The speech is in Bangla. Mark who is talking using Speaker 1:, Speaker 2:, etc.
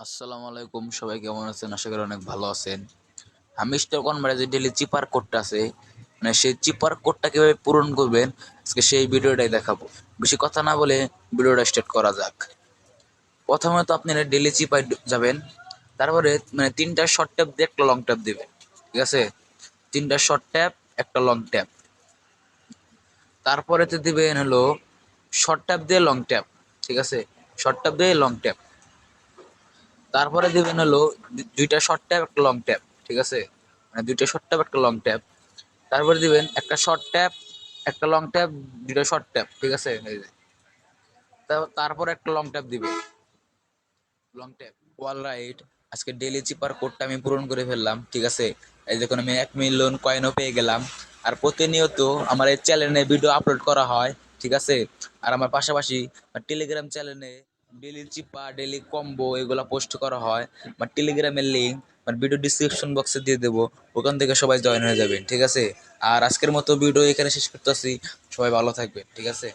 Speaker 1: আসসালামু আলাইকুম, সবাই কেমন আছেন? আশা করি অনেক ভালো আছেন। আমি স্টক কনভার্টারে যে ডেইলি চিপার কোডটা আছে, মানে সেই চিপার কোডটা কিভাবে পূরণ করবেন আজকে সেই ভিডিওটাই দেখাবো। বেশি কথা না বলে ভিডিওটা স্টার্ট করা যাক। প্রথমত আপনি ডেইলি চিপায় যাবেন, তারপরে মানে তিনটা শর্ট ট্যাপ দিয়ে একটা লং ট্যাপ দিবেন, ঠিক আছে? তিনটা শর্ট ট্যাপ একটা লং ট্যাপ, তারপরেতে দিবেন হলো শর্ট ট্যাপ দিয়ে লং ট্যাপ, ঠিক আছে? শর্ট ট্যাপ দিয়ে লং ট্যাপ, তারপরে দিবেন হলো দুইটা শর্ট ট্যাপ একটা লং ট্যাপ, ঠিক আছে? মানে দুইটা শর্ট ট্যাপ একটা লং ট্যাপ, তারপরে দিবেন একটা শর্ট ট্যাপ একটা লং ট্যাপ, দুইটা শর্ট ট্যাপ, ঠিক আছে? এই যে তারপরে একটা লং ট্যাপ দিবেন, লং ট্যাপ। অল রাইট, আজকে ডেইলি চিপার কোডটা আমি পূরণ করে ফেললাম, ঠিক আছে? এই দেখুন আমি 1 মিলিয়ন কয়েনও পেয়ে গেলাম। আর প্রতিনিয়ত আমার এই চ্যানেলে ভিডিও আপলোড করা হয়, ঠিক আছে? আর আমার পাশাপাশি টেলিগ্রাম চ্যানেলে ডেইলি চিপা ডেইলি কম্বো এগুলা পোস্ট করা হয়। আমার টেলিগ্রামের লিঙ্ক ভিডিও ডিসক্রিপশন বক্সে দিয়ে দেবো, ওখান থেকে সবাই জয়েন হয়ে যাবেন, ঠিক আছে? আর আজকের মতো ভিডিও এখানে শেষ করতেছি। সবাই ভালো থাকবেন, ঠিক আছে?